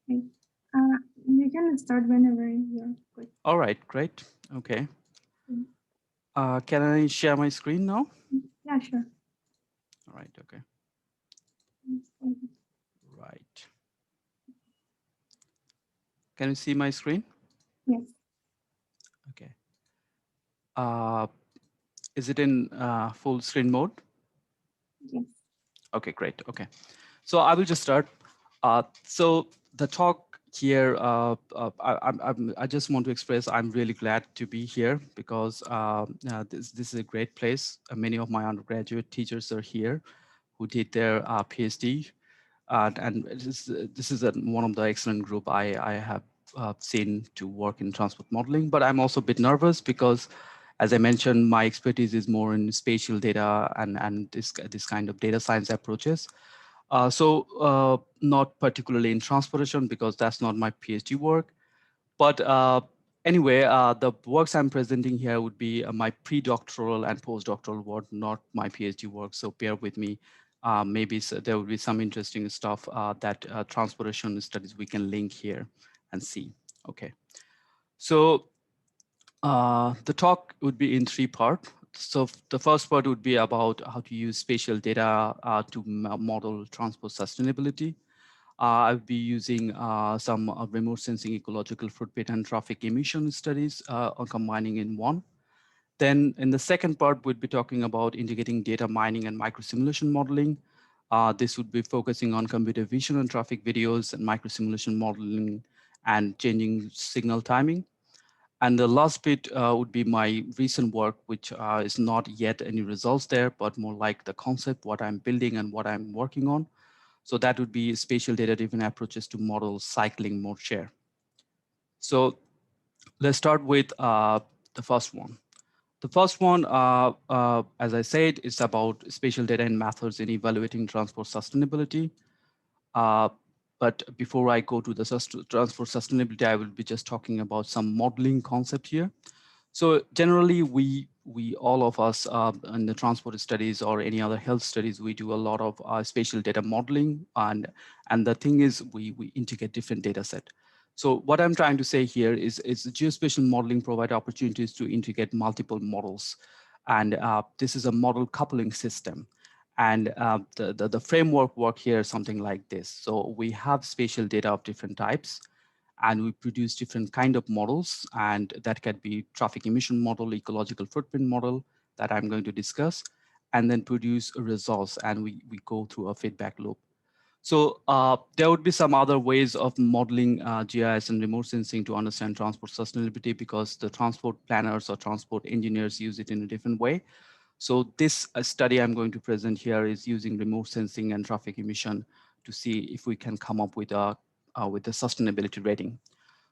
Okay. You can start whenever you're good. All right, great. Okay. Mm, Can I share my screen now? Yeah, sure. All right, okay. Mm. Right. Can you see my screen? Yes, Okay. Uh, is it in full screen mode? yes. Okay, great. Okay. So I will just start. So the talk here, I just want to express I'm really glad to be here because this is a great place. Many of my undergraduate teachers are here who did their PhD. And this is one of the excellent group I have seen to work in transport modeling. But I'm also a bit nervous because, as I mentioned, my expertise is more in spatial data and this kind of data science approaches. Not particularly in transportation because that's not my PhD work. But anyway, the works I'm presenting here would be my pre-doctoral and postdoctoral work, not my PhD work. So bear with me. Maybe there will be some interesting stuff that transportation studies we can link here and see. Okay. So the talk would be in three parts. So the first part would be about how to use spatial data to model transport sustainability. I'll be using some remote sensing ecological footprint and traffic emission studies on combining in one. Then in the second part, we'd be talking about integrating data mining and microsimulation modeling. This would be focusing on computer vision and traffic videos and microsimulation modeling and changing signal timing. And the last bit would be my recent work, which is not yet any results there, but more like the concept, what I'm building and what I'm working on. So that would be spatial data-driven approaches to model cycling mode share. So let's start with the first one. The first one, as I said, is about spatial data and methods in evaluating transport sustainability. Uh, but before I go to the transport sustainability, I will be just talking about some modeling concept here. So generally, we all of us in the transport studies or any other health studies, we do a lot of spatial data modeling, and the thing is, we integrate different data set. So what I'm trying to say here is geospatial modeling provide opportunities to integrate multiple models, and this is a model coupling system. And the framework work here is something like this. So we have spatial data of different types, and we produce different kind of models, and that can be traffic emission model, ecological footprint model that I'm going to discuss, and then produce results, and we go through a feedback loop. So there would be some other ways of modeling GIS and remote sensing to understand transport sustainability, because the transport planners or transport engineers use it in a different way. So this study I'm going to present here is using remote sensing and traffic emission to see if we can come up with a sustainability rating.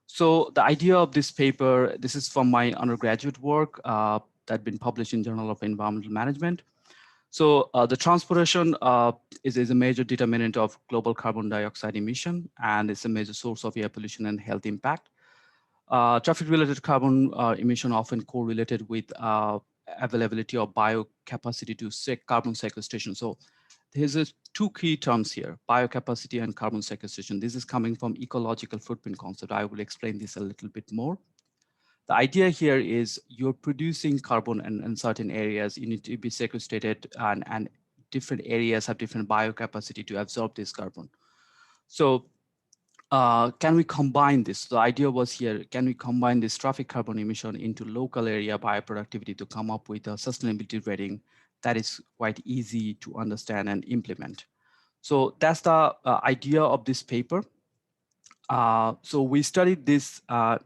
So the idea of this paper, this is from my undergraduate work that been published in Journal of Environmental Management. So the transportation is a major determinant of global carbon dioxide emission, and it's a major source of air pollution and health impact. Traffic-related carbon emission often correlated with availability of biocapacity to carbon sequestration. So there's two key terms here, biocapacity and carbon sequestration. This is coming from ecological footprint concept. I will explain this a little bit more. The idea here is you're producing carbon in certain areas, you need to be sequestrated, and different areas have different biocapacity to absorb this carbon. So can we combine this? The idea was here, can we combine this traffic carbon emission into local area bioproductivity to come up with a sustainability rating that is quite easy to understand and implement? So that's the idea of this paper. So we studied this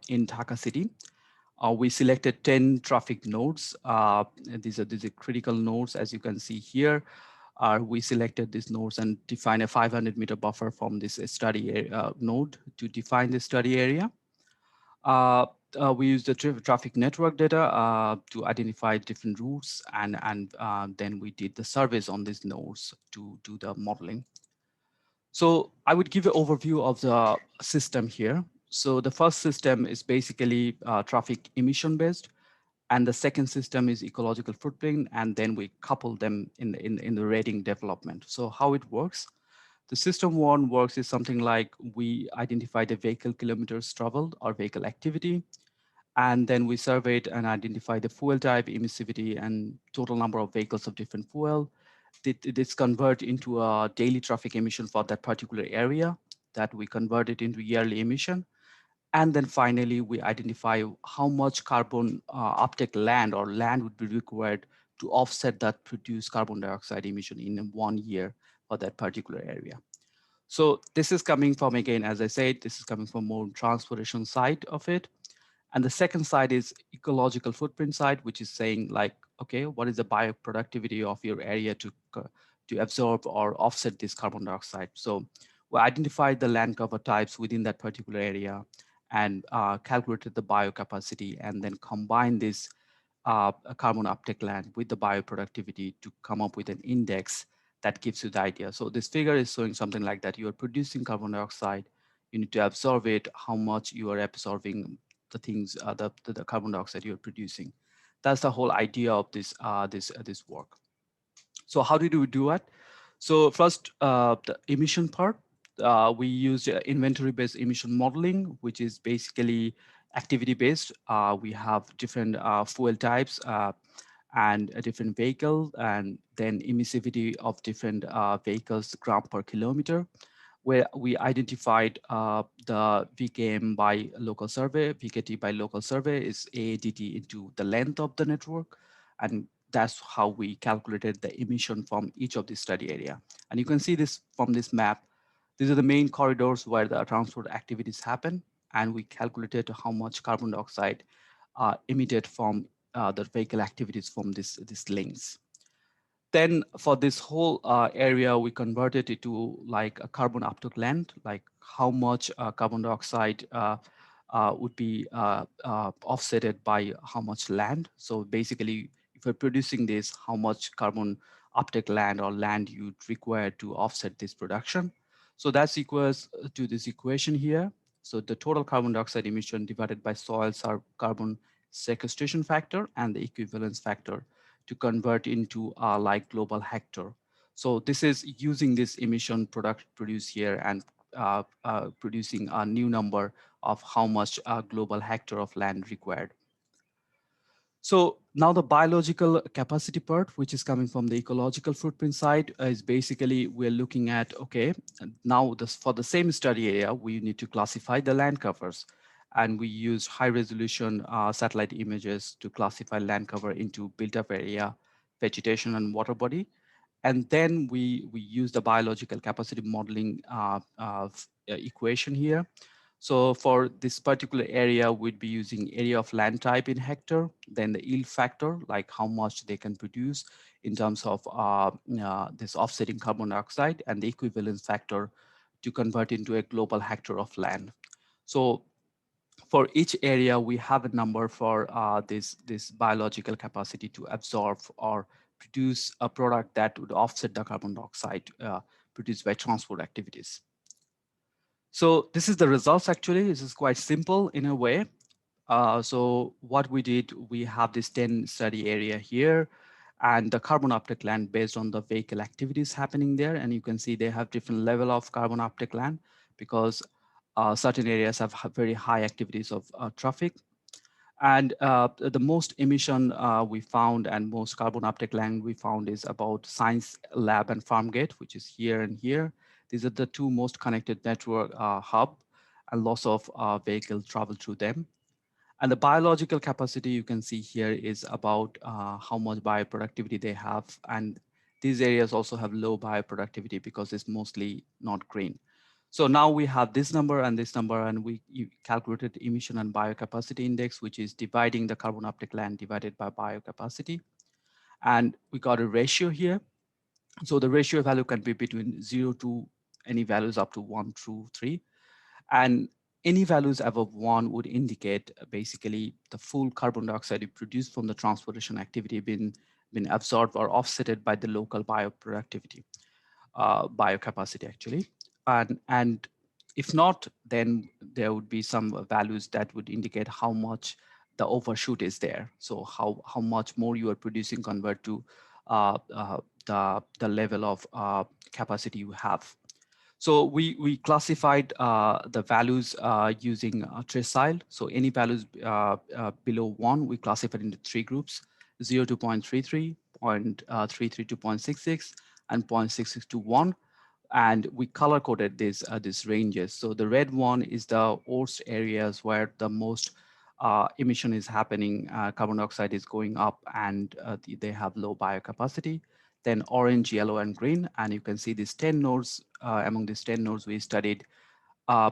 in Dhaka City. We selected 10 traffic nodes. These are critical nodes, as you can see here. We selected these nodes and define a 500-meter buffer from this study node to define the study area. Uh, we used the traffic network data to identify different routes, and then we did the surveys on these nodes to do the modeling. So I would give an overview of the system here. So the first system is basically traffic emission based, and the second system is ecological footprint, and then we couple them in the rating development. So how it works? The system one works is something like we identify the vehicle kilometers traveled or vehicle activity, and then we surveyed and identify the fuel type, emissivity, and total number of vehicles of different fuel. This convert into a daily traffic emission for that particular area that we convert it into yearly emission. And then finally, we identify how much carbon uptake land or land would be required to offset that produced carbon dioxide emission in 1 year for that particular area. So this is coming from, again, as I said, this is coming from more transportation side of it. And the second side is ecological footprint side, which is saying like, okay, what is the bioproductivity of your area to absorb or offset this carbon dioxide? So we identified the land cover types within that particular area and calculated the biocapacity and then combine this a carbon uptake land with the bioproductivity to come up with an index that gives you the idea. So this figure is showing something like that. You are producing carbon dioxide, you need to absorb it, how much you are absorbing the things, the carbon dioxide you're producing. That's the whole idea of this work. So how did we do it? So first, the emission part, we used inventory-based emission modeling, which is basically activity-based. We have different fuel types and a different vehicle, and then emissivity of different vehicles gram per kilometer, where we identified the VKM by local survey, VKT by local survey is AADT into the length of the network. And that's how we calculated the emission from each of the study area. And you can see this from this map. These are the main corridors where the transport activities happen. And we calculated how much carbon dioxide emitted from the vehicle activities from these links. Then for this whole area, we converted it to like a carbon uptake land, like how much carbon dioxide would be offsetted by how much land. So basically, if you're producing this, how much carbon uptake land or land you'd require to offset this production. So that's equals to this equation here. So the total carbon dioxide emission divided by soils are carbon sequestration factor and the equivalence factor to convert into like global hectare. So this is using this emission product produced here and producing a new number of how much global hectare of land required. So now the biological capacity part, which is coming from the ecological footprint side, is basically we're looking at, okay, now this, for the same study area, we need to classify the land covers. And we use high resolution satellite images to classify land cover into built up area, vegetation and water body. And then we use the biological capacity modeling equation here. So for this particular area, we'd be using area of land type in hectare, then the yield factor, like how much they can produce in terms of this offsetting carbon dioxide, and the equivalence factor to convert into a global hectare of land. So for each area, we have a number for this biological capacity to absorb or produce a product that would offset the carbon dioxide produced by transport activities. So this is the results actually. This is quite simple in a way. So what we did, we have this 10 study area here and the carbon uptake land based on the vehicle activities happening there. And you can see they have different level of carbon uptake land because certain areas have very high activities of traffic. And the most emission we found and most carbon uptake land we found is about Science Lab and Farmgate, which is here and here. These are the two most connected network hub and lots of vehicle travel through them. And the biological capacity you can see here is about how much bioproductivity they have. And these areas also have low bioproductivity because it's mostly not green. So now we have this number, and we calculated emission and biocapacity index, which is dividing the carbon uptake land divided by biocapacity. And we got a ratio here. So the ratio value can be between 0 to any values up to 1 through 3. And any values above 1 would indicate basically the full carbon dioxide you produce from the transportation activity been absorbed or offsetted by the local bioproductivity, biocapacity actually. And if not, then there would be some values that would indicate how much the overshoot is there. So how much more you are producing compared to the level of capacity you have. So we classified the values using Tracile. So any values below 1, we classified into 3 groups: 0 to 0.33, 0.33 to 0.66, and 0.66 to 1. And we color coded these ranges. So the red one is the worst areas where the most emission is happening. Carbon dioxide is going up, and they have low biocapacity. Then orange, yellow, and green. And you can see these 10 nodes. Among these 10 nodes we studied,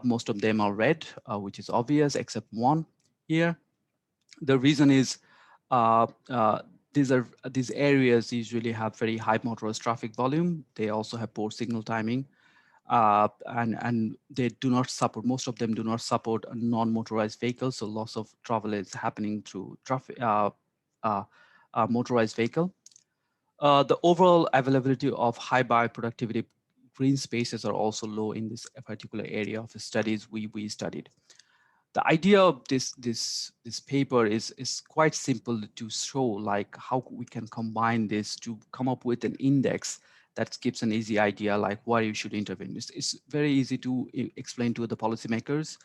most of them are red, which is obvious, except one here. The reason is uh, uh, these areas usually have very high motorized traffic volume. They also have poor signal timing, and they do not support. Most of them do not support a non-motorized vehicles, so loss of travel is happening through traffic, uh, motorized vehicle. The overall availability of high bioproductivity green spaces are also low in this particular area of the studies we studied. The idea of this paper is quite simple to show, like how we can combine this to come up with an index that gives an easy idea like where you should intervene. It's very easy to explain to the policymakers.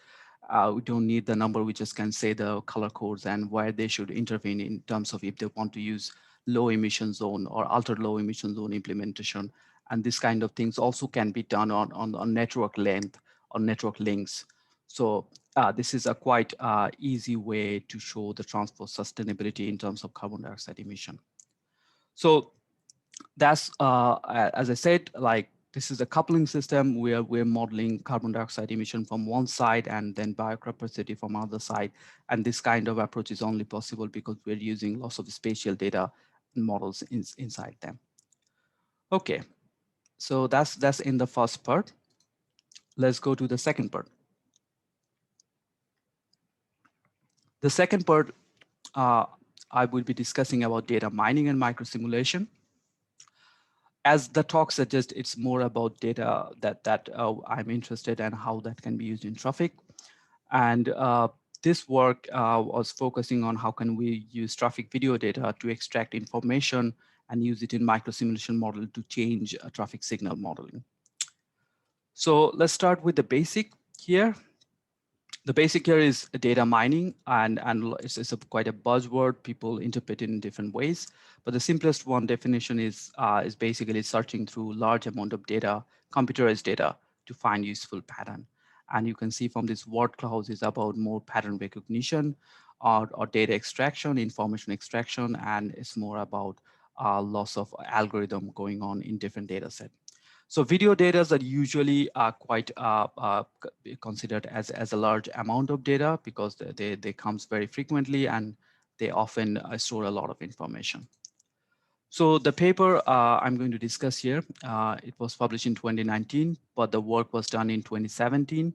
We don't need the number, we just can say the color codes and where they should intervene in terms of if they want to use low emission zone or ultra low emission zone implementation. And this kind of things also can be done on network length or network links. So this is a quite easy way to show the transport sustainability in terms of carbon dioxide emission. So that's, as I said, like this is a coupling system where we're modeling carbon dioxide emission from one side and then biocapacity from other side. And this kind of approach is only possible because we're using lots of spatial data and models inside them. Okay, so that's in the first part. Let's go to the second part. The second part, I will be discussing about data mining and microsimulation. As the talk suggests, it's more about data that I'm interested in, how that can be used in traffic. And this work was focusing on how can we use traffic video data to extract information and use it in microsimulation model to change traffic signal modeling. So let's start with the basic here. The basic here is data mining, and it's quite a buzzword. People interpret it in different ways, but the simplest one definition is basically searching through large amount of data, computerized data, to find useful pattern. And you can see from this word cloud is about more pattern recognition or data extraction, information extraction, and it's more about loss of algorithm going on in different data set. So video data are usually quite considered as a large amount of data because they comes very frequently and they often store a lot of information. So the paper I'm going to discuss here, it was published in 2019, but the work was done in 2017.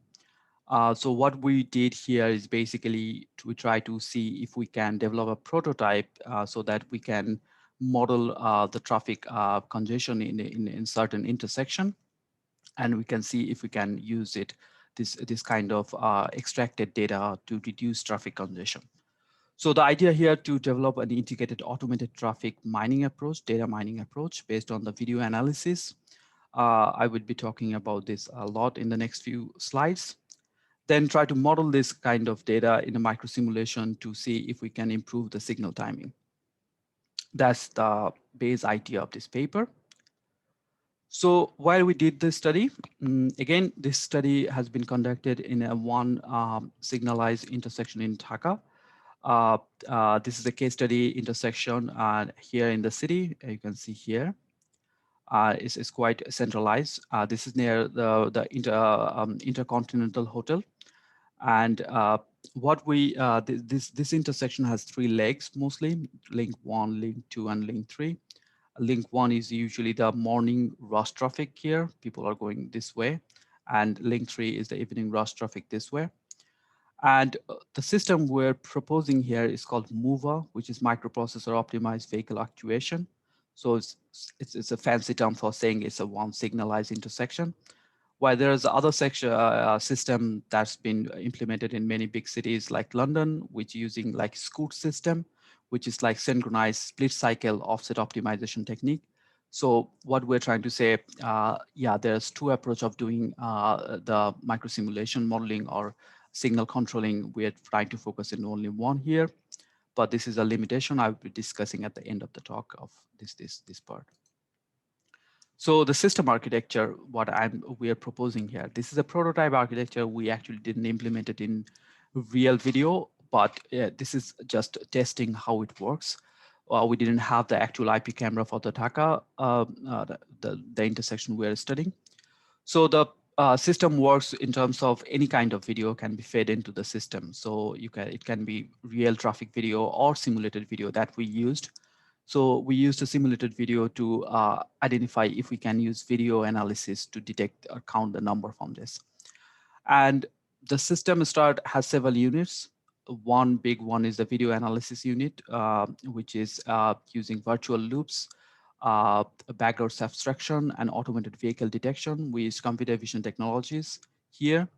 So what we did here is basically to try to see if we can develop a prototype so that we can model the traffic congestion in certain intersection, and we can see if we can use this kind of extracted data to reduce traffic congestion. So the idea here to develop an integrated automated traffic mining approach, data mining approach based on the video analysis. I would be talking about this a lot in the next few slides. Then try to model this kind of data in a microsimulation to see if we can improve the signal timing. That's the base idea of this paper. So while we did this study, again, this study has been conducted in a one signalized intersection in Dhaka. This is a case study intersection here in the city. You can see here. It's quite centralized. This is near the Intercontinental Hotel. And what we, this intersection has 3 legs mostly, link 1, link 2, and link 3. Link 1 is usually the morning rush traffic here. People are going this way. And link 3 is the evening rush traffic this way. And the system we're proposing here is called MOVA, which is microprocessor optimized vehicle actuation. So it's a fancy term for saying it's a one signalized intersection. While there's other section system that's been implemented in many big cities like London, which using like Scoot system, which is like synchronized split cycle offset optimization technique. So what we're trying to say, yeah, there's two approach of doing the microsimulation modeling or signal controlling. We're trying to focus in only one here, but this is a limitation I will be discussing at the end of the talk of this part. So the system architecture, we are proposing here, this is a prototype architecture. We actually didn't implement it in real video, but this is just testing how it works. We didn't have the actual IP camera for the Dhaka, the intersection we're studying. So the system works in terms of any kind of video can be fed into the system. So it can be real traffic video or simulated video that we used. So we used a simulated video to identify if we can use video analysis to detect or count the number from this. And the system has several units. One big one is the video analysis unit, which is using virtual loops, background abstraction, and automated vehicle detection. We use computer vision technologies here.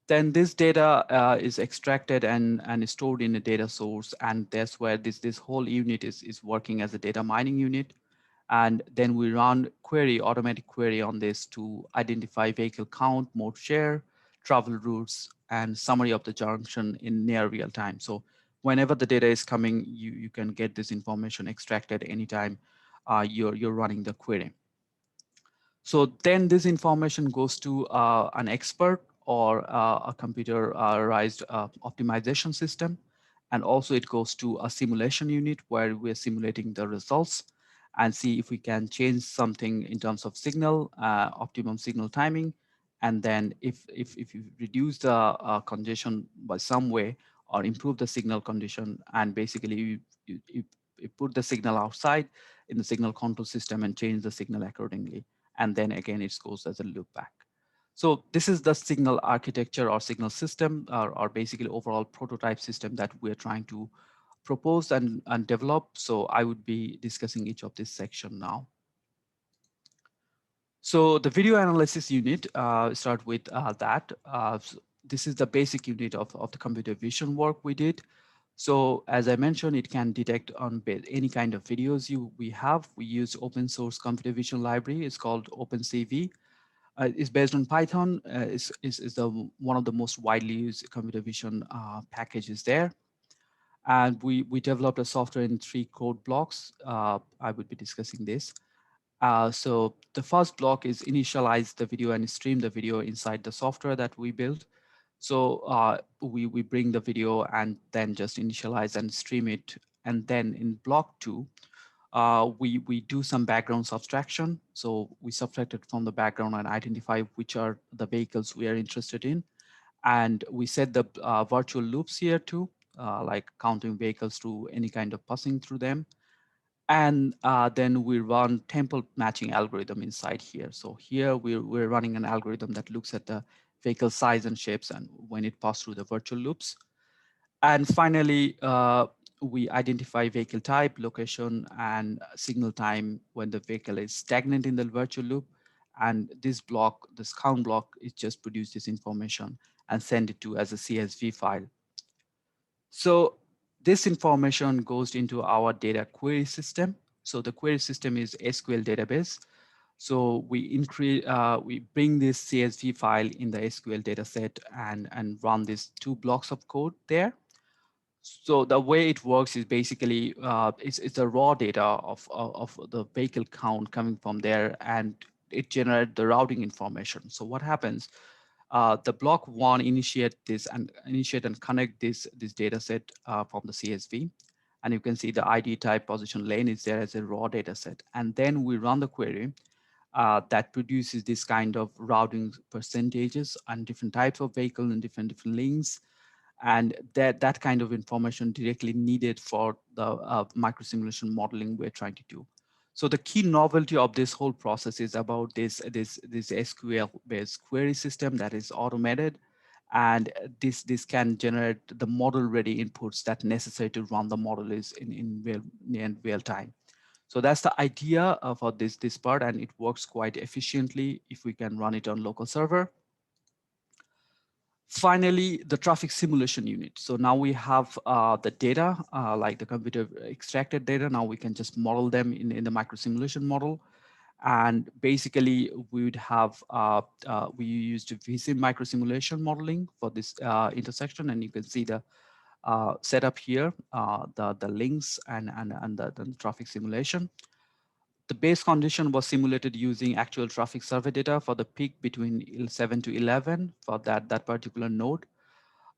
Then this data is extracted and stored in a data source, and that's where this whole unit is working as a data mining unit. And then we run automatic query on this to identify vehicle count, mode share, travel routes, and summary of the junction in near real time. So whenever the data is coming, you can get this information extracted anytime you're running the query. So then this information goes to an expert or a computerized optimization system. And also it goes to a simulation unit where we're simulating the results and see if we can change something in terms of signal, optimum signal timing. And then if you reduce the congestion by some way or improve the signal condition, and basically you put the signal outside in the signal control system and change the signal accordingly. And then again, it goes as a loop back. So this is the signal architecture or signal system or basically overall prototype system that we're trying to propose and develop. So I would be discussing each of this section now. So the video analysis unit, start with that. So this is the basic unit of the computer vision work we did. So as I mentioned, it can detect on any kind of videos we have. We use open source computer vision library. It's called OpenCV. It's based on Python. Is one of the most widely used computer vision packages there. And we developed a software in 3 code blocks. I would be discussing this. So the first block is initialize the video and stream the video inside the software that we built. So we bring the video and then just initialize and stream it. And then in block 2, we do some background subtraction. So we subtract it from the background and identify which are the vehicles we are interested in. And we set the virtual loops here too, like counting vehicles through any kind of passing through them. And then we run tempo matching algorithm inside here. So here we're running an algorithm that looks at the vehicle size and shapes and when it passes through the virtual loops. And finally, we identify vehicle type, location, and signal time when the vehicle is stagnant in the virtual loop. And this block, this count block, it just produces this information and send it to as a CSV file. So this information goes into our data query system. So the query system is SQL database. So we bring this CSV file in the SQL dataset and run these 2 blocks of code there. So the way it works is basically it's a raw data of the vehicle count coming from there, and it generates the routing information. So what happens? The block 1 initiate and connect this data set from the CSV. And you can see the ID type position lane is there as a raw data set. And then we run the query that produces this kind of routing percentages and different types of vehicle and different links. And that kind of information directly needed for the microsimulation modeling we're trying to do. So the key novelty of this whole process is about this SQL-based query system that is automated, and this can generate the model-ready inputs that necessary to run the model is in real time. So that's the idea for this part, and it works quite efficiently if we can run it on local server. Finally, the traffic simulation unit. So now we have the data, like the computer extracted data. Now we can just model them in the microsimulation model. And basically, we would have we used VC microsimulation modeling for this intersection, and you can see the setup here, the links and the traffic simulation. The base condition was simulated using actual traffic survey data for the peak between 7 to 11 for that particular node.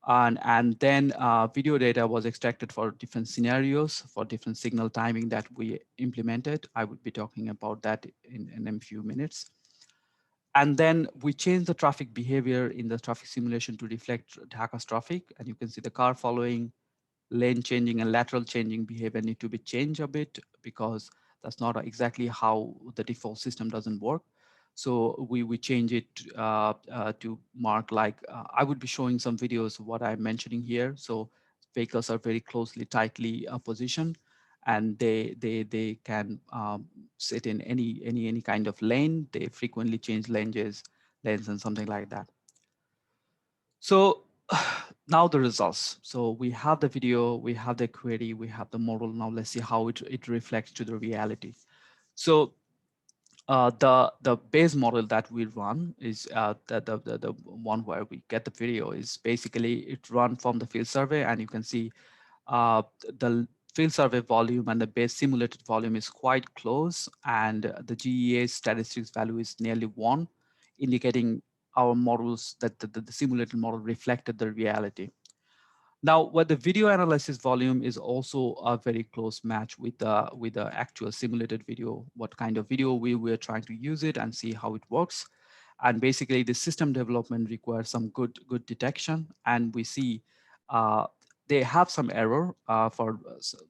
And then video data was extracted for different scenarios, for different signal timing that we implemented. I would be talking about that in a few minutes. And then we changed the traffic behavior in the traffic simulation to reflect Dhaka's traffic. And you can see the car following, lane changing and lateral changing behavior need to be changed a bit, because that's not exactly how the default system doesn't work. So we change it to mark like, I would be showing some videos of what I'm mentioning here. So vehicles are very closely, tightly positioned, and they can sit in any kind of lane. They frequently change lanes and something like that. So now the results. So we have the video, we have the query, we have the model. Now let's see how it reflects to the reality. So the base model that we run is the one where we get the video is basically it run from the field survey, and you can see the field survey volume and the base simulated volume is quite close, and the GEA statistics value is nearly 1, indicating our models that the simulated model reflected the reality. Now, what the video analysis volume is also a very close match with the actual simulated video, what kind of video we were trying to use it and see how it works. And basically, the system development requires some good detection, and we see they have some error for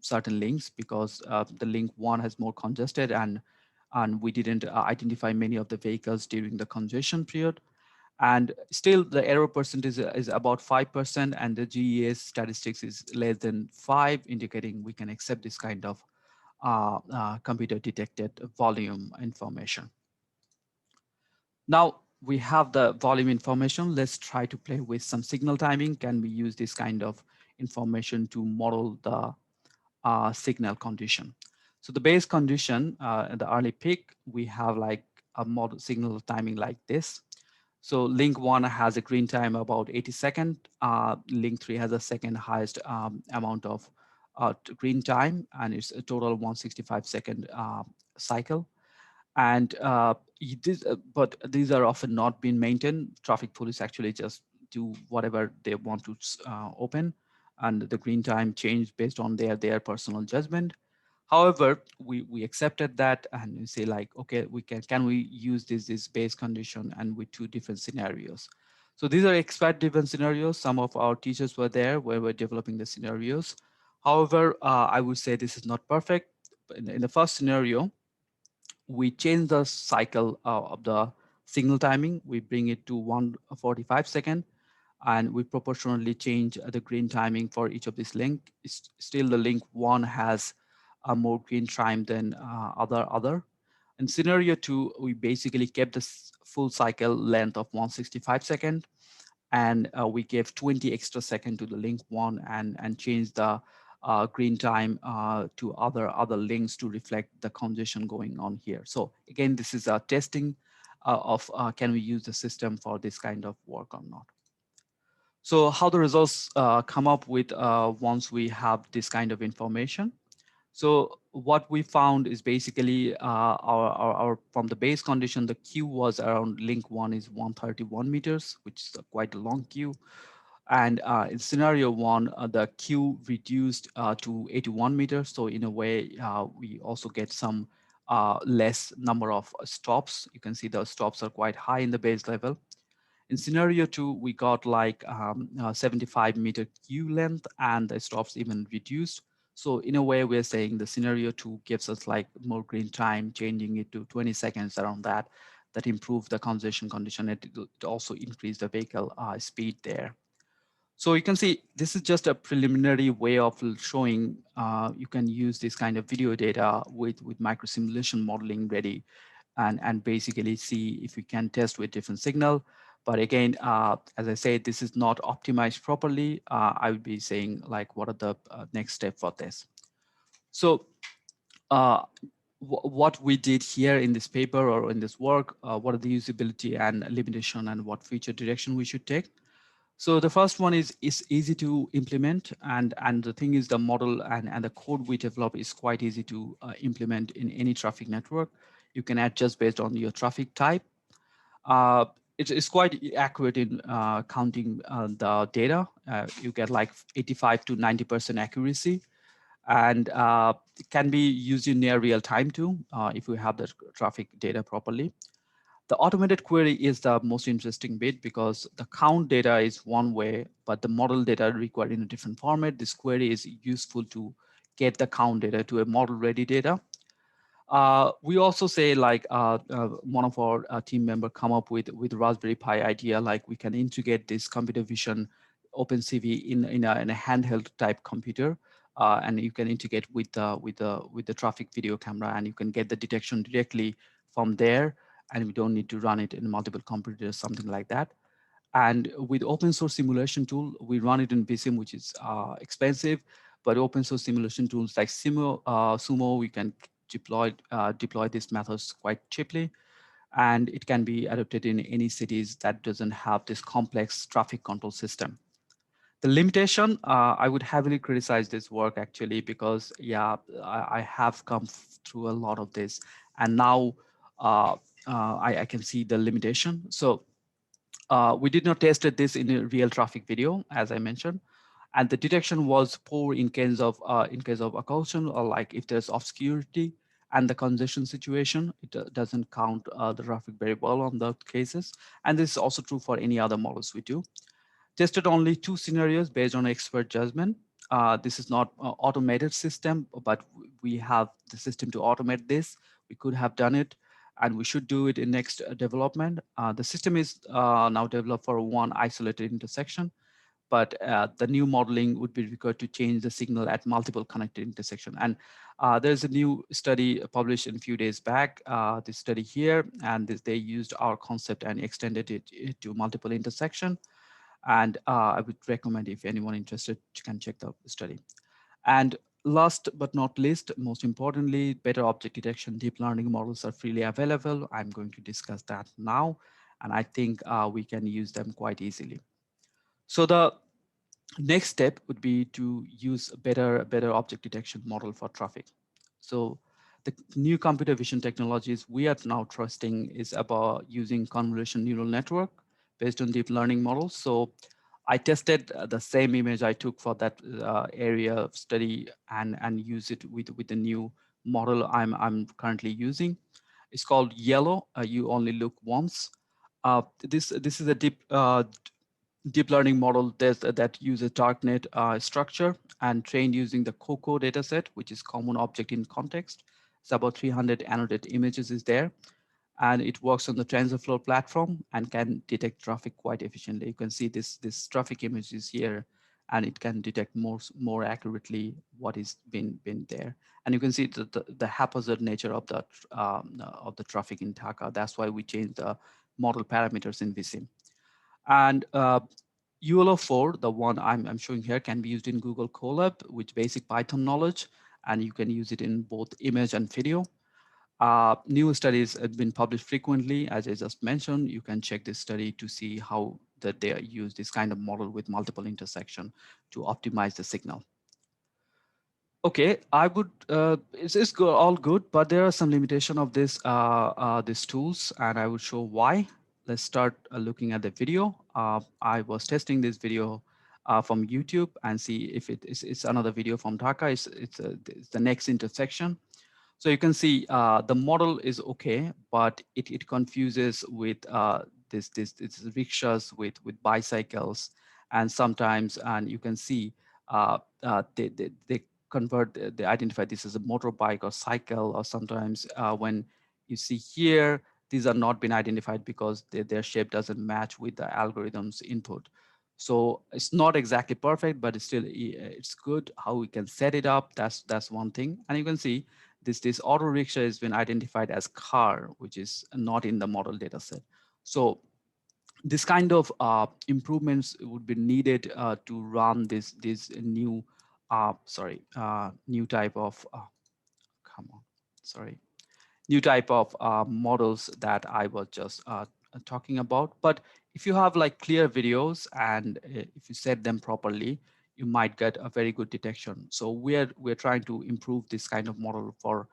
certain links, because the link 1 has more congested, and we didn't identify many of the vehicles during the congestion period. And still the error percentage is about 5%, and the GES statistics is less than 5, indicating we can accept this kind of computer detected volume information. Now we have the volume information. Let's try to play with some signal timing. Can we use this kind of information to model the signal condition? So the base condition at the early peak, we have like a model signal timing like this. So link 1 has a green time about 80 seconds. Link 3 has a second highest amount of green time, and it's a total 165-second cycle. And but these are often not being maintained. Traffic police actually just do whatever they want to open, and the green time change based on their personal judgment. However, we accepted that, and we say like, okay, we can we use this base condition and with 2 different scenarios. So these are expert driven scenarios. Some of our teachers were there where we're developing the scenarios. However, I would say this is not perfect. In the first scenario, we change the cycle of the signal timing. We bring it to 145 second, and we proportionally change the green timing for each of these link. Still the link 1 has a more green time than other. In scenario 2, we basically kept the full cycle length of 165 second, and we gave 20 extra second to the link 1 and changed the green time to other links to reflect the congestion going on here. So again, this is a testing of can we use the system for this kind of work or not. So how the results come up with once we have this kind of information. So what we found is basically our from the base condition, the queue was around link 1 is 131 meters, which is quite a long queue. And in scenario 1, the queue reduced to 81 meters. So in a way, we also get some less number of stops. You can see the stops are quite high in the base level. In scenario 2, we got like 75-meter queue length, and the stops even reduced. So in a way, we're saying the scenario 2 gives us like more green time, changing it to 20 seconds around that improved the congestion condition. It also increased the vehicle speed there. So you can see this is just a preliminary way of showing you can use this kind of video data with micro simulation modeling ready, and basically see if we can test with different signal. But again, as I said, this is not optimized properly. I would be saying like, what are the next step for this? So what we did here in this paper or in this work, what are the usability and limitation and what future direction we should take. So the first one is easy to implement, and the thing is the model and the code we develop is quite easy to implement in any traffic network. You can adjust based on your traffic type. Uh, it's quite accurate in counting the data. You get like 85 to 90% accuracy, and it can be used in near real time too if we have the traffic data properly. The automated query is the most interesting bit because the count data is one way, but the model data required in a different format. This query is useful to get the count data to a model ready data. We also say like one of our team member come up with Raspberry Pi idea, like we can integrate this computer vision OpenCV in a handheld type computer, and you can integrate with the traffic video camera, and you can get the detection directly from there, and we don't need to run it in multiple computers, something like that. And with open source simulation tool, we run it in BSIM, which is expensive, but open source simulation tools like Sumo, we can deploy these methods quite cheaply. And it can be adopted in any cities that doesn't have this complex traffic control system. The limitation, I would heavily criticize this work actually, because yeah, I have come through a lot of this, and now I can see the limitation. So we did not test this in a real traffic video, as I mentioned, and the detection was poor in case of occlusion, or like if there's obscurity and the congestion situation, it doesn't count the traffic very well on the cases. And this is also true for any other models we do. Tested only two scenarios based on expert judgment. This is not an automated system, but we have the system to automate this. We could have done it, and we should do it in next development. The system is now developed for one isolated intersection, but the new modeling would be required to change the signal at multiple connected intersection. And there's a new study published in a few days back, this study here, and they used our concept and extended it to multiple intersection. And I would recommend, if anyone interested, you can check the study. And last but not least, most importantly, better object detection deep learning models are freely available. I'm going to discuss that now, and I think we can use them quite easily. So the next step would be to use a better object detection model for traffic. So the new computer vision technologies we are now trusting is about using convolution neural network based on deep learning models. So I tested the same image I took for that area of study and use it with the new model I'm currently using. It's called Yellow. You only look once. This is a deep learning model that uses darknet structure and trained using the COCO dataset, which is common object in context. It's about 300 annotated images is there, and it works on the TensorFlow platform and can detect traffic quite efficiently. You can see this traffic image is here, and it can detect more accurately what is been there. And you can see the haphazard nature of the traffic in Dhaka. That's why we changed the model parameters in VSIM. And ULO4, the one I'm showing here, can be used in Google Colab with basic Python knowledge, and you can use it in both image and video. New studies have been published frequently, as I just mentioned. You can check this study to see how that they use this kind of model with multiple intersection to optimize the signal. Okay, I would, it's all good, but there are some limitation of these tools, and I will show why. Let's start looking at the video. I was testing this video from YouTube and see if it's another video from Dhaka. It's the next intersection. So you can see the model is okay, but it confuses with this rickshaws with bicycles, and sometimes, and you can see they convert, they identify this as a motorbike or cycle, or sometimes when you see here, these are not been identified because their shape doesn't match with the algorithm's input. So it's not exactly perfect, but it's still it's good how we can set it up. That's one thing. And you can see this auto rickshaw has been identified as car, which is not in the model data set. So this kind of improvements would be needed to run this new new type of come on, sorry. new type of models that I was just talking about. But if you have like clear videos and if you set them properly, you might get a very good detection. So we're trying to improve this kind of model for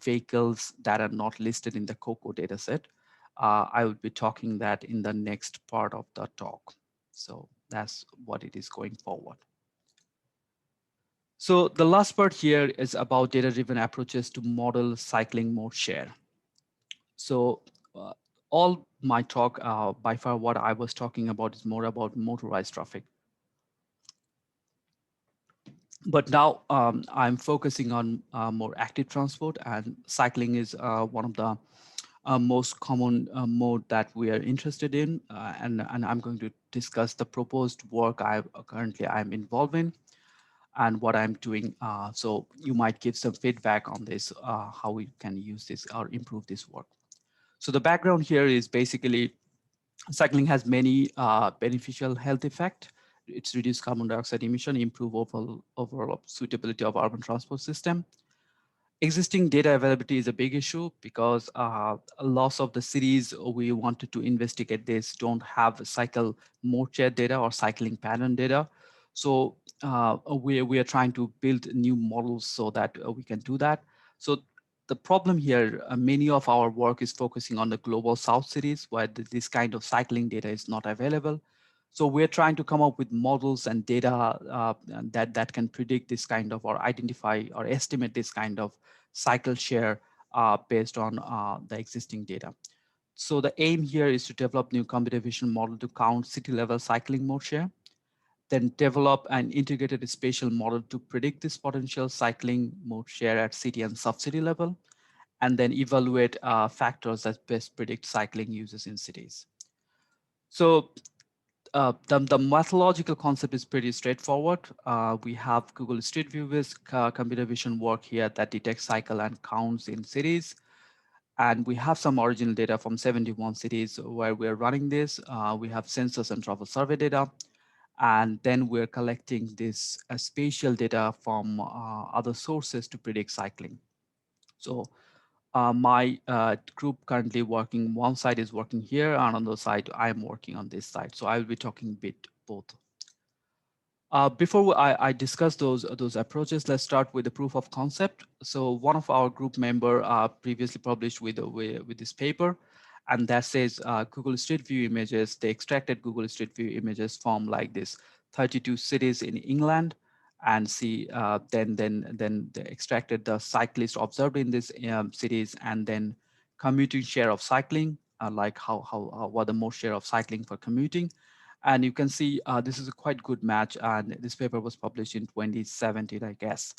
vehicles that are not listed in the COCO dataset. I will be talking that in the next part of the talk. So that's what it is going forward. So the last part here is about data-driven approaches to model cycling mode share. So uh, all my talk, by far what I was talking about is more about motorized traffic. But now I'm focusing on more active transport, and cycling is one of the most common mode that we are interested in. And I'm going to discuss the proposed work I'm involved in and what I'm doing. So you might give some feedback on this, how we can use this or improve this work. So the background here is basically cycling has many beneficial health effects. It's reduce carbon dioxide emission, improve overall suitability of urban transport system. Existing data availability is a big issue because a loss of the cities we wanted to investigate this don't have cycle mode share data or cycling pattern data. So we are trying to build new models so that we can do that. So the problem here, many of our work is focusing on the global south cities where this kind of cycling data is not available. So we're trying to come up with models and data that can predict this kind of or identify or estimate this kind of cycle share based on the existing data. So the aim here is to develop new computer vision model to count city level cycling mode share, then develop an integrated spatial model to predict this potential cycling mode share at city and sub-city level, and then evaluate factors that best predict cycling uses in cities. So the methodological concept is pretty straightforward. We have Google Street View with computer vision work here that detects cycle and counts in cities. And we have some original data from 71 cities where we're running this. We have census and travel survey data. And then we're collecting this spatial data from other sources to predict cycling. So my group currently working, one side is working here, and on the side, I'm working on this side. So I will be talking a bit both. Before I discuss those approaches, let's start with the proof of concept. So one of our group member previously published with this paper, and that says Google Street View images. They extracted Google Street View images from like this 32 cities in England, and see then they extracted the cyclists observed in these cities, and then commuting share of cycling, like how what the most share of cycling for commuting. And you can see this is a quite good match. And this paper was published in 2017, I guess.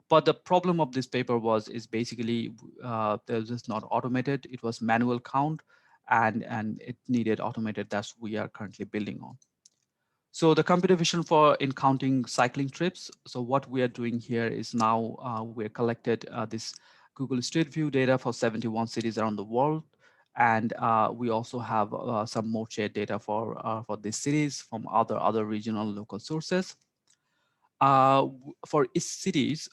But the problem of this paper is basically it was not automated. It was manual count, and it needed automated. That's what we are currently building on. So the computer vision for in counting cycling trips. So what we are doing here is now we're collected this Google Street View data for 71 cities around the world. And we also have some more shared data for these cities from other regional local sources. For each cities,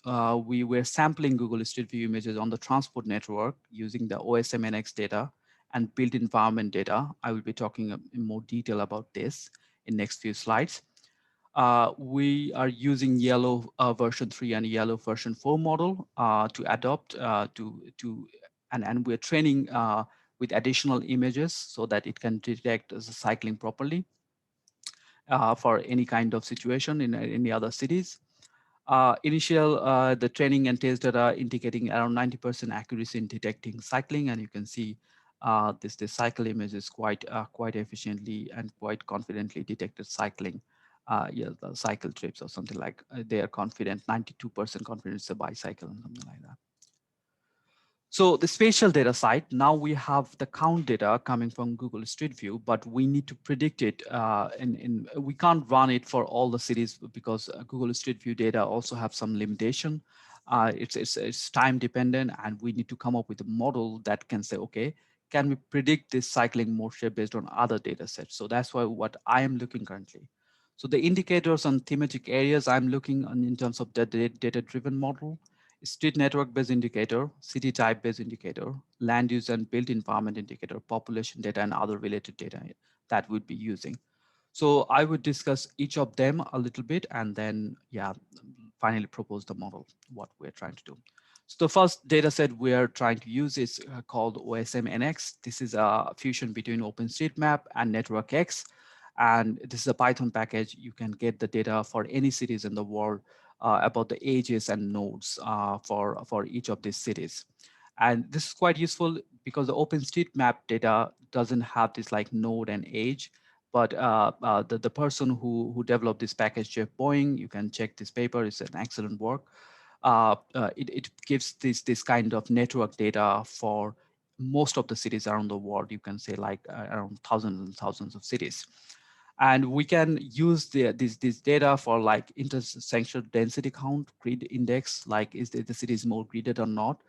we were sampling Google Street View images on the transport network using the OSMNX data and built environment data. I will be talking in more detail about this in next few slides. We are using yellow version 3 and yellow version 4 model to adopt and we're training with additional images so that it can detect the cycling properly for any kind of situation in any other cities. The training and test data indicating around 90% accuracy in detecting cycling, and you can see this cycle image is quite efficiently and quite confidently detected cycling. Yeah, the cycle trips or something like they are confident, 92% confidence it's a bicycle and something like that. So the spatial data side, now we have the count data coming from Google Street View, but we need to predict it. We can't run it for all the cities because Google Street View data also have some limitation. It's time dependent, and we need to come up with a model that can say, okay, can we predict this cycling mode share based on other data sets? So that's why what I am looking currently. So the indicators on thematic areas I'm looking on in terms of the data-driven model street network based indicator, city type based indicator, land use and built environment indicator, population data, and other related data that we'd be using. So I would discuss each of them a little bit and then, yeah, finally propose the model, what we're trying to do. So the first data set we're trying to use is called OSM-NX. This is a fusion between OpenStreetMap and NetworkX. And this is a Python package. You can get the data for any cities in the world about the ages and nodes for each of these cities. And this is quite useful because the OpenStreetMap data doesn't have this like node and age, but the person who developed this package, Jeff Boeing, you can check this paper, it's an excellent work. It gives this kind of network data for most of the cities around the world. You can say like around thousands and thousands of cities. And we can use this data for like intersection density count, grid index, like is the city is more gridded or not,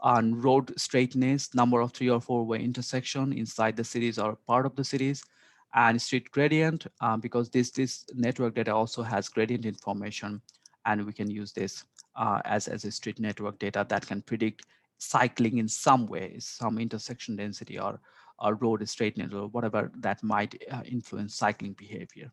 and road straightness, number of 3 or 4-way intersection inside the cities or part of the cities, and street gradient, because this network data also has gradient information, and we can use this as a street network data that can predict cycling in some way, some intersection density or road straightness or whatever that might influence cycling behavior.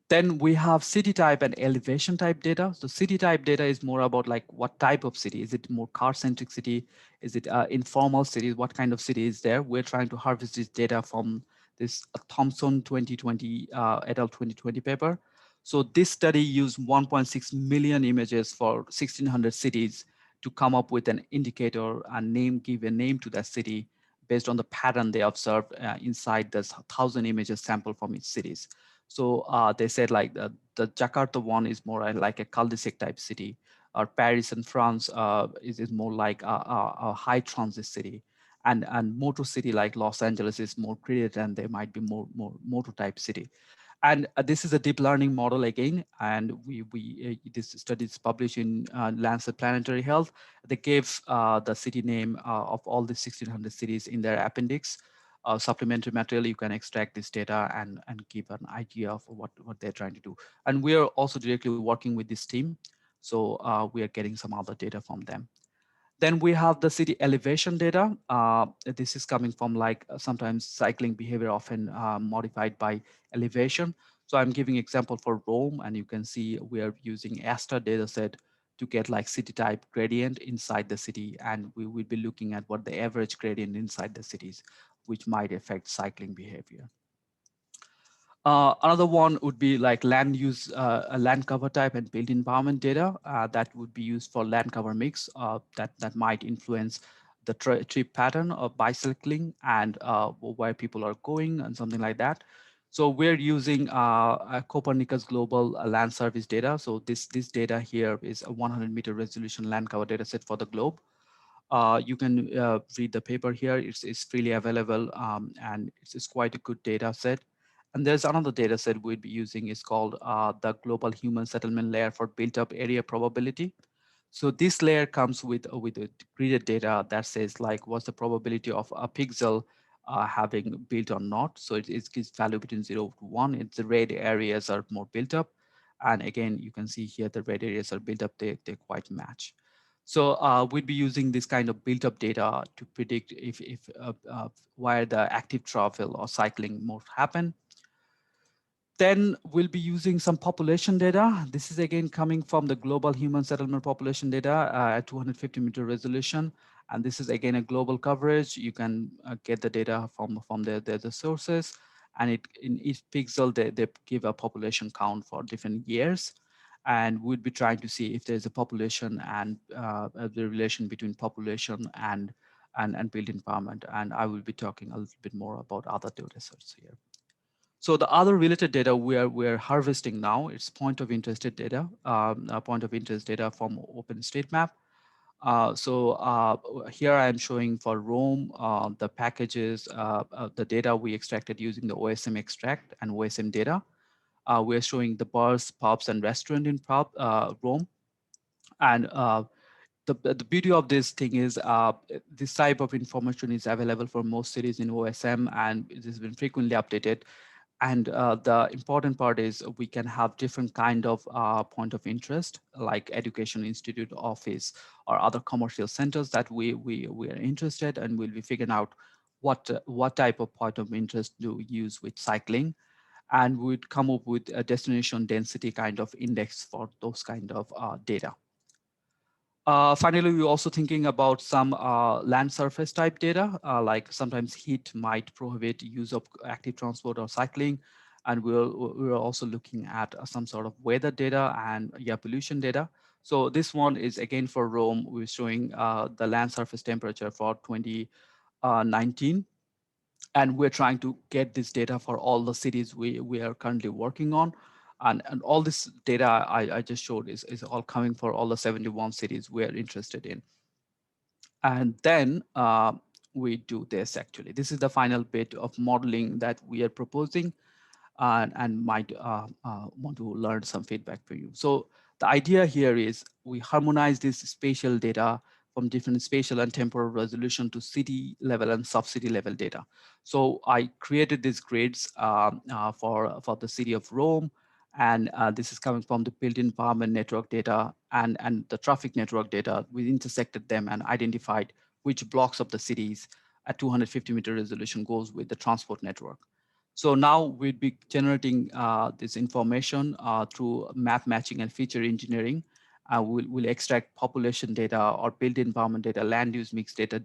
Then we have city type and elevation type data. So city type data is more about like what type of city. Is it more car-centric city? Is it informal city? What kind of city is there? We're trying to harvest this data from this Thomson 2020 adult 2020 paper. So this study used 1.6 million images for 1,600 cities to come up with an indicator and give a name to that city based on the pattern they observed inside this 1,000 images sample from each cities. So they said like the Jakarta one is more like a cul-de-sac type city, or Paris in France is more like a high transit city, and motor city like Los Angeles is more created and they might be more motor type city. And this is a deep learning model again, and this study is published in Lancet Planetary Health. They gave the city name of all the 1,600 cities in their appendix. Supplementary material, you can extract this data and give an idea of what they're trying to do. And we are also directly working with this team, so we are getting some other data from them. Then we have the city elevation data. This is coming from like sometimes cycling behavior often modified by elevation. So I'm giving example for Rome, and you can see we are using ASTA dataset to get like city type gradient inside the city, and we will be looking at what the average gradient inside the cities, which might affect cycling behavior. Another one would be like land use, land cover type and built environment data that would be used for land cover mix that might influence the trip pattern of bicycling and where people are going and something like that. So we're using a Copernicus Global Land Service data. So this data here is a 100-meter resolution land cover data set for the globe. You can read the paper here. It's freely available, and it's quite a good data set. And there's another data set we'd be using. It's called the Global Human Settlement Layer for Built Up Area Probability. So this layer comes with a gridded data that says like what's the probability of a pixel having built or not. So it gives value between 0 to 1. It's the red areas are more built up. And again, you can see here the red areas are built up, they quite match. So we'd be using this kind of built up data to predict if where the active travel or cycling more happen. Then we'll be using some population data. This is again coming from the global human settlement population data at 250-meter resolution. And this is again a global coverage. You can get the data from the sources. And in each pixel, they give a population count for different years. And we'd be trying to see if there's a population and the relation between population and built environment. And I will be talking a little bit more about other data sets here. So the other related data we're harvesting now, it's point of interest data, point of interest data from OpenStreetMap. Here I am showing for Rome, the packages, the data we extracted using the OSM extract and OSM data. We're showing the bars, pubs, and restaurant in Rome. And the beauty of this thing is this type of information is available for most cities in OSM, and it has been frequently updated. And the important part is we can have different kind of point of interest, like education institute, office, or other commercial centers that we are interested, and we'll be figuring out what type of point of interest do we use with cycling, and we'd come up with a destination density kind of index for those kind of data. Finally, we're also thinking about some land surface type data, like sometimes heat might prohibit use of active transport or cycling. And we're also looking at some sort of weather data and pollution data. So this one is again for Rome. We're showing the land surface temperature for 2019. And we're trying to get this data for all the cities we are currently working on. And all this data I just showed is all coming for all the 71 cities we're interested in. And then we do this actually. This is the final bit of modeling that we are proposing, and might want to learn some feedback from you. So the idea here is we harmonize this spatial data from different spatial and temporal resolution to city level and sub-city level data. So I created these grids for the city of Rome, and this is coming from the built environment network data and the traffic network data. We intersected them and identified which blocks of the cities at 250-meter resolution goes with the transport network. So now we'd be generating this information through map matching and feature engineering. We'll extract population data or built environment data, land use mix data,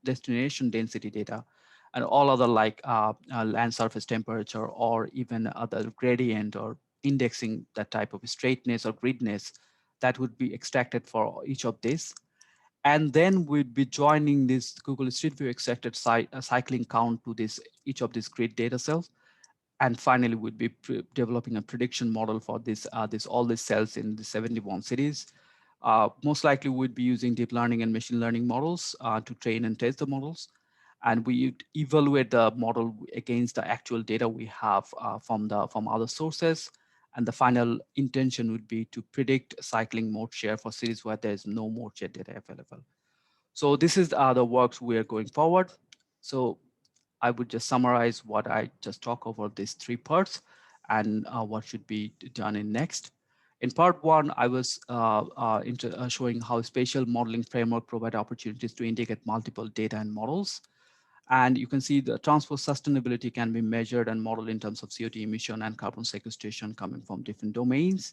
destination density data, and all other like land surface temperature or even other gradient or indexing, that type of straightness or gridness that would be extracted for each of these. And then we'd be joining this Google Street View extracted cycling count to this each of these grid data cells. And finally, we'd be developing a prediction model for all these cells in the 71 cities. Most likely, we'd be using deep learning and machine learning models to train and test the models. And we evaluate the model against the actual data we have from other sources. And the final intention would be to predict cycling mode share for cities where there is no mode share data available. So this is the works we are going forward. So I would just summarize what I just talked over these three parts and what should be done in next. In part one, I was showing how spatial modeling framework provide opportunities to integrate multiple data and models. And you can see the transport sustainability can be measured and modeled in terms of CO2 emission and carbon sequestration coming from different domains.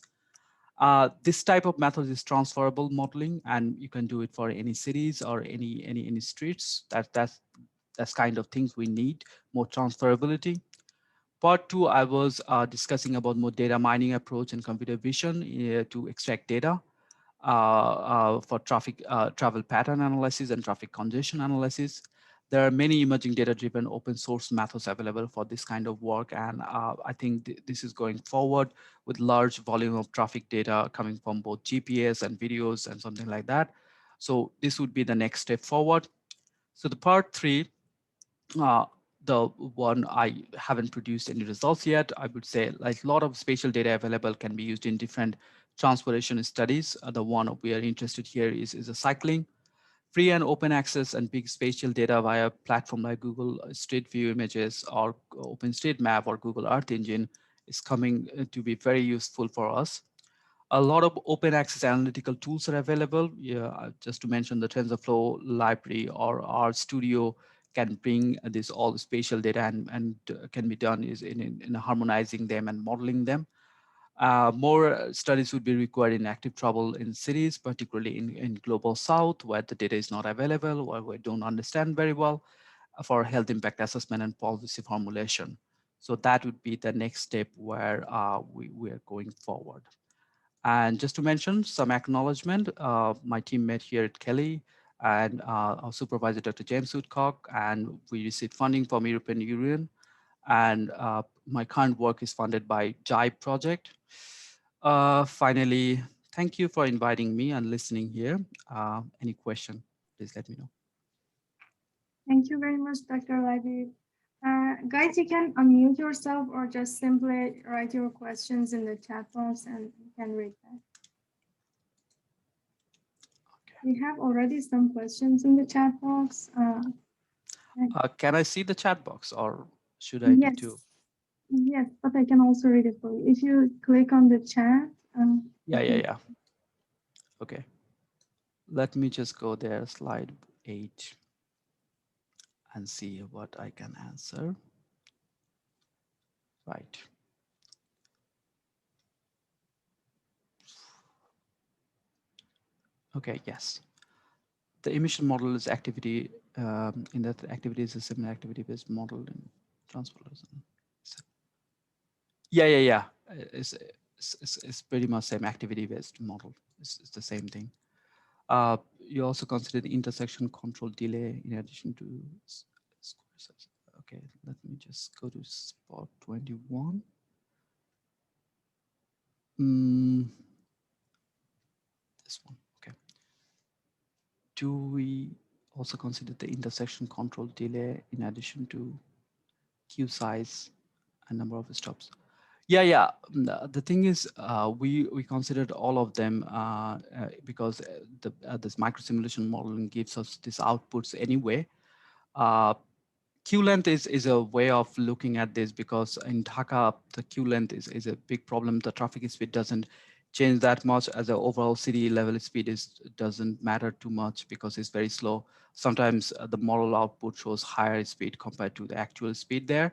This type of method is transferable modeling, and you can do it for any cities or any streets. That's kind of things we need, more transferability. Part two, I was discussing about more data mining approach and computer vision to extract data for travel pattern analysis and traffic congestion analysis. There are many emerging data-driven open source methods available for this kind of work. And I think this is going forward with large volume of traffic data coming from both GPS and videos and something like that. So this would be the next step forward. So the part three, uh, the one I haven't produced any results yet, I would say like a lot of spatial data available can be used in different transportation studies. The one we are interested here is a cycling. Free and open access and big spatial data via platform like Google Street View images or OpenStreetMap or Google Earth Engine is coming to be very useful for us. A lot of open access analytical tools are available. Yeah, just to mention the TensorFlow library or R Studio can bring this all the spatial data and can be done is in harmonizing them and modeling them. More studies would be required in active travel in cities, particularly in global south, where the data is not available or we don't understand very well for health impact assessment and policy formulation. So that would be the next step where we are going forward. And just to mention some acknowledgement, my team met here at Kelly and our supervisor, Dr. James Woodcock, and we received funding from European Union. And my current work is funded by JIBE project. Finally, thank you for inviting me and listening here. Any question, please let me know. Thank you very much, Dr. Labib. Guys, you can unmute yourself or just simply write your questions in the chat box and you can read that. We have already some questions in the chat box. Can I see the chat box or should I need to? Yes. Yes, but I can also read it for you. If you click on the chat, Yeah, I yeah, can. yeah. Okay. Let me just go there, slide 8, and see what I can answer. Right. Okay, yes. The emission model is activity, in that activity is a similar activity-based model in transporters. Yeah, yeah, yeah. It's pretty much same activity-based model. It's the same thing. You also consider the intersection control delay in addition to square size. Okay, let me just go to spot 21. Mm, this one. Okay. Do we also consider the intersection control delay in addition to queue size and number of stops? Yeah, yeah. The thing is, we considered all of them because this micro simulation modeling gives us these outputs anyway. Uh, queue length is a way of looking at this, because in Dhaka, the queue length is a big problem. The traffic speed doesn't change that much, as the overall city level speed doesn't matter too much because it's very slow. Sometimes the model output shows higher speed compared to the actual speed there,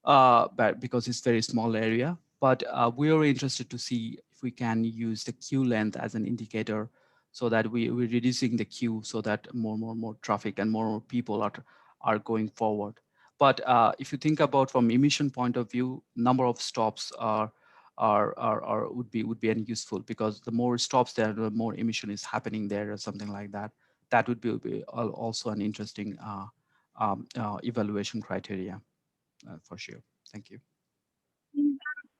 but because it's very small area. But we are interested to see if we can use the queue length as an indicator, so that we're reducing the queue, so that more traffic and more people are going forward. But if you think about from emission point of view, number of stops are would be unuseful, because the more stops there, the more emission is happening there, or something like that. That would be also an interesting evaluation criteria, for sure. Thank you.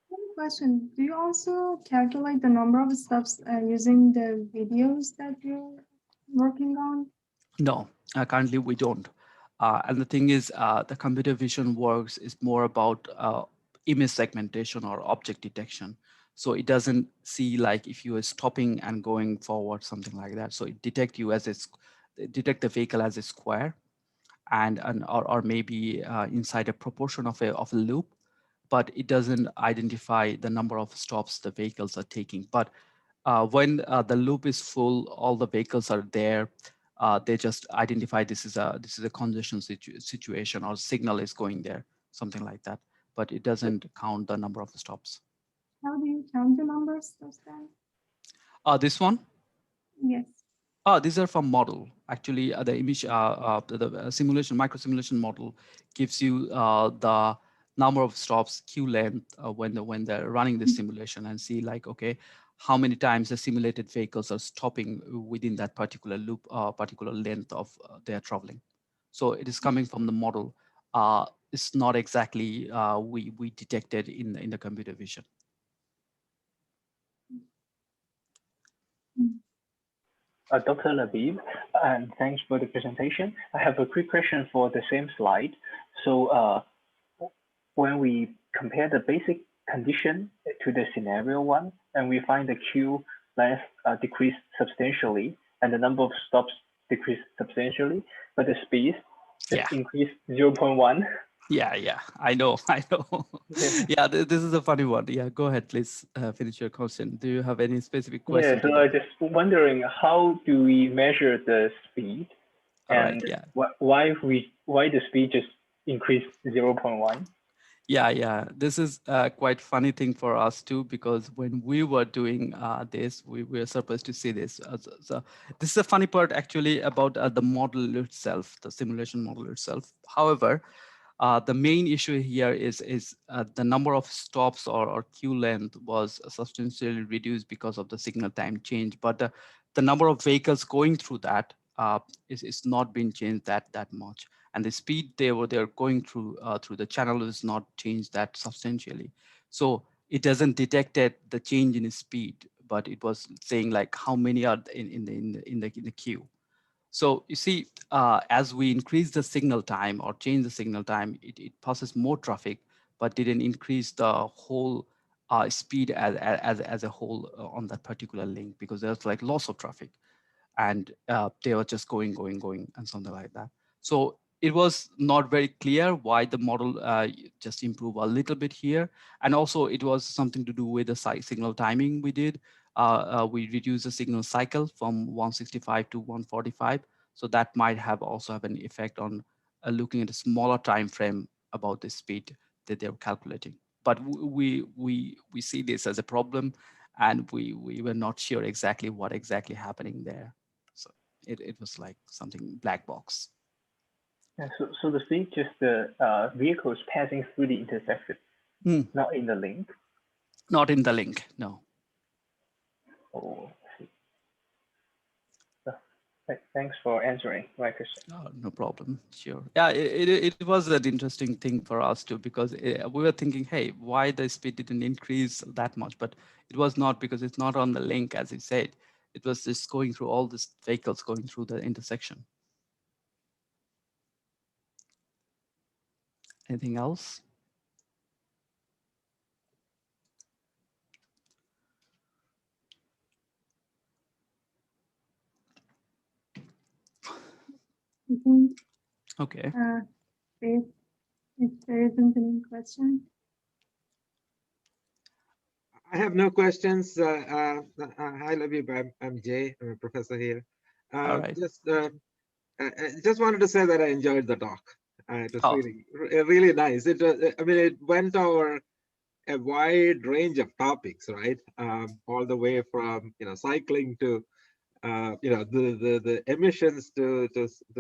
One question. Do you also calculate the number of steps using the videos that you're working on? No, currently we don't. And the thing is, the computer vision works is more about image segmentation or object detection. So it doesn't see like if you are stopping and going forward, something like that. So it detect you as it detect the vehicle as a square, and or maybe inside a proportion of a loop, but it doesn't identify the number of stops the vehicles are taking. But when the loop is full, all the vehicles are there. They just identify this is a congestion situation, or signal is going there, something like that. But it doesn't count the number of stops. How do you count the numbers of them? This one. Yes. Oh, these are from model. Actually, the image, the simulation, micro simulation model gives you the number of stops, queue length, when they're running the simulation, and see like, okay, how many times the simulated vehicles are stopping within that particular loop, particular length of they are traveling. So it is coming from the model. It's not exactly we detected in the computer vision. Mm. Dr. Labib, and thanks for the presentation. I have a quick question for the same slide. So when we compare the basic condition to the scenario one, and we find the queue length decrease substantially, and the number of stops decrease substantially, but the speed just Yeah. increase 0.1. Yeah, yeah, I know, I know. Yeah. Yeah, this is a funny one. Yeah, go ahead, please finish your question. Do you have any specific Yeah, question to so that? I just wondering, how do we measure the speed, All right, and yeah. why the speed just increase 0.1? Yeah, yeah. This is a quite funny thing for us too, because when we were doing this, we were supposed to see this. So this is a funny part actually about the model itself, the simulation model itself. However, the main issue here is the number of stops or queue length was substantially reduced because of the signal time change, but the number of vehicles going through that is not being changed that much, and the speed they're going through the channel is not changed that substantially. So it doesn't detected the change in speed, but it was saying like how many are in the queue. So you see, as we increase the signal time or change the signal time, it passes more traffic, but didn't increase the whole speed as a whole on that particular link, because there's like loss of traffic, and they were just going and something like that. So it was not very clear why the model just improved a little bit here. And also it was something to do with the signal timing we did. We reduced the signal cycle from 165 to 145. So that might have also have an effect on looking at a smaller time frame about the speed that they're calculating. But we see this as a problem, and we were not sure exactly what exactly happening there. So it was like something black box. Yeah, so the speed just the vehicles passing through the intersection, Hmm. not in the link. Not in the link, no. Oh, I see. So, thanks for answering my question. No problem. Sure. Yeah, it was an interesting thing for us too, because we were thinking, hey, why the speed didn't increase that much? But it was not, because it's not on the link, as you said. It was just going through all these vehicles going through the intersection. Anything else? I think Okay. if there isn't any question. I have no questions. Hi, Labib. I'm Jay. I'm a professor here. All right. I just wanted to say that I enjoyed the talk. It was Oh, really nice. It was, I mean, it went over a wide range of topics, right? All the way from cycling to the emissions to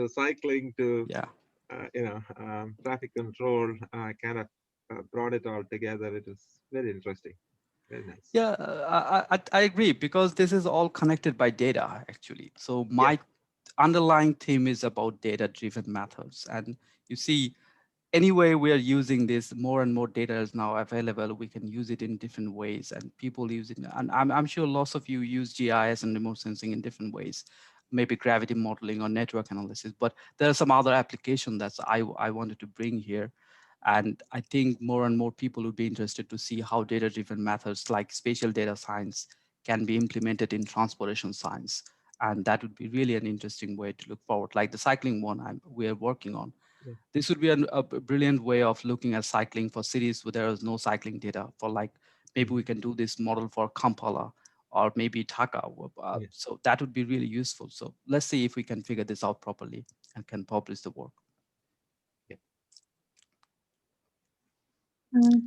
cycling to yeah. traffic control. Kind of brought it all together. It was very interesting. Very nice. Yeah, I agree, because this is all connected by data, actually. So Yeah. my underlying theme is about data-driven methods. And you see, anyway, we are using this, more and more data is now available. We can use it in different ways, and people use it. And I'm sure lots of you use GIS and remote sensing in different ways, maybe gravity modeling or network analysis. But there are some other applications that I wanted to bring here. And I think more and more people would be interested to see how data-driven methods like spatial data science can be implemented in transportation science. And that would be really an interesting way to look forward, like the cycling one we are working on. Yeah. This would be a brilliant way of looking at cycling for cities where there is no cycling data. For like, maybe we can do this model for Kampala or maybe Dhaka. Yeah. So that would be really useful. So let's see if we can figure this out properly and can publish the work.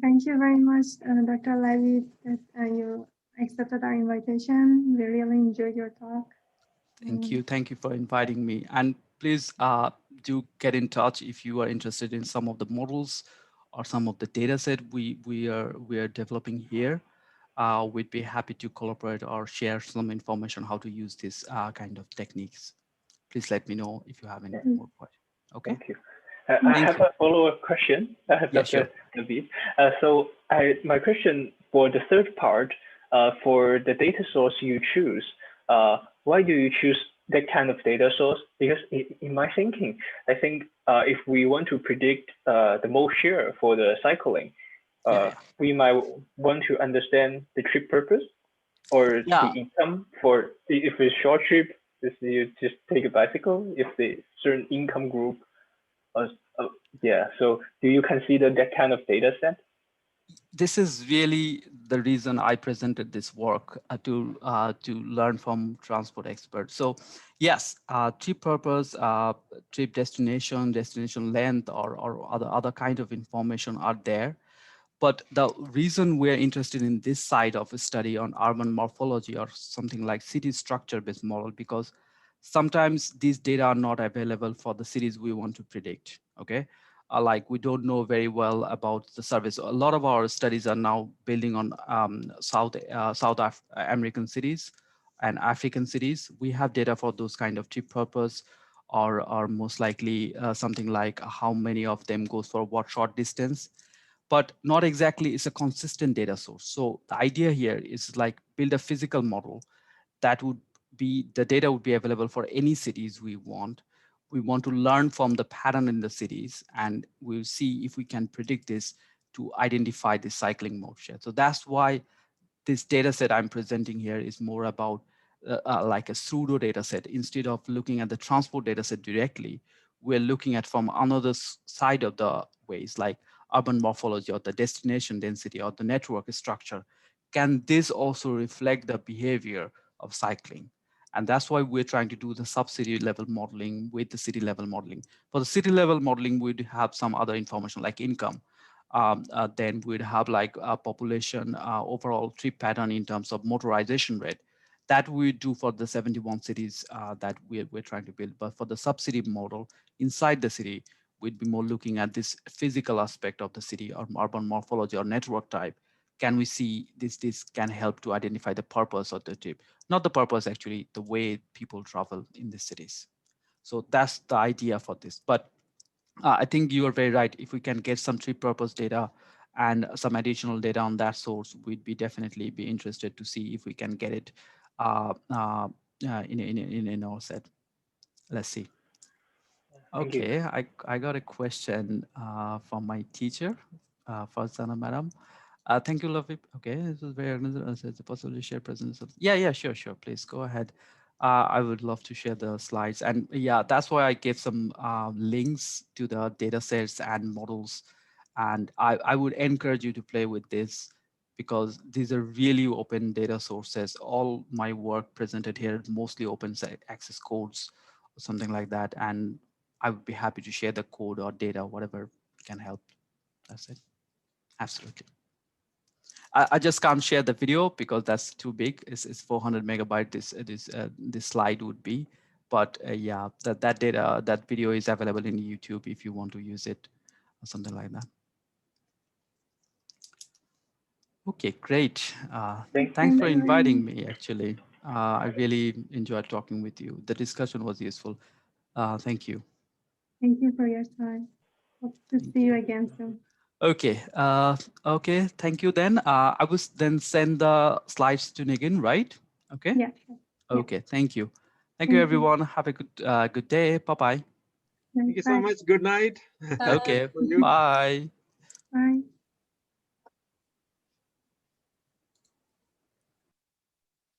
Thank you very much, Dr. Levy, that you accepted our invitation. We really enjoyed your talk. Thank you. Thank you for inviting me. And please do get in touch if you are interested in some of the models or some of the data set we are developing here. We'd be happy to collaborate or share some information how to use this kind of techniques. Please let me know if you have any more questions. Okay. Thank you. I Thank have you. a follow-up question, Yeah, sure. Dr. Labib. My question for the third part, for the data source you choose, why do you choose that kind of data source? Because in my thinking, I think if we want to predict the mode share for the cycling, we might want to understand the trip purpose or the Yeah. income for, if it's short trip, is you just take a bicycle, if the certain income group. Yeah, so do you consider that kind of data set? This is really the reason I presented this work to learn from transport experts. So yes, trip purpose, trip destination, destination length, or other kind of information are there. But the reason we're interested in this side of a study on urban morphology or something like city structure-based model, because sometimes these data are not available for the cities we want to predict, okay? Like we don't know very well about the service. A lot of our studies are now building on South American cities and African cities. We have data for those kind of trip purpose, or most likely something like how many of them goes for what short distance, but not exactly it's a consistent data source. So the idea here is like build a physical model that would be, the data would be available for any cities we want. We want to learn from the pattern in the cities, and we'll see if we can predict this to identify the cycling mode share. So that's why this data set I'm presenting here is more about like a pseudo data set. Instead of looking at the transport data set directly, we're looking at from another side of the ways, like urban morphology or the destination density or the network structure. Can this also reflect the behavior of cycling? And that's why we're trying to do the sub-city level modeling with the city level modeling. For the city level modeling, we'd have some other information like income. Then we'd have like a population overall trip pattern in terms of motorization rate. That we do for the 71 cities that we're trying to build. But for the sub-city model inside the city, we'd be more looking at this physical aspect of the city or urban morphology or network type. Can we see this can help to identify the purpose of the trip? Not the purpose, actually, the way people travel in the cities. So that's the idea for this. But I think you are very right. If we can get some trip purpose data and some additional data on that source, we'd be definitely be interested to see if we can get it in our set. Let's see. Thank you. Okay, I got a question from my teacher, Farzana Madam. Thank you, Labib. Okay, this is very it's a possibility to share presence. Yeah, sure. Please go ahead. I would love to share the slides. And yeah, that's why I gave some links to the data sets and models. And I would encourage you to play with this because these are really open data sources. All my work presented here, mostly open access codes or something like that. And I would be happy to share the code or data, whatever can help. That's it. Absolutely. I just can't share the video because that's too big. It's 400 megabyte. This slide would be, but yeah, that data, that video is available in YouTube if you want to use it or something like that. Okay, great. Thanks Thank for you very inviting much. me. Actually, I really enjoyed talking with you. The discussion was useful. Thank you. Thank you for your time. Hope to Thank see you you. again soon. Okay. Okay. Thank you. Then I will then send the slides to Nigin, right? Okay. Yeah, sure. Yeah. Okay. Thank you. Thank you, Thank you. everyone. Have a good day. Bye-bye. Thank you so Bye. much. Good night. Okay. For you. Bye. Bye.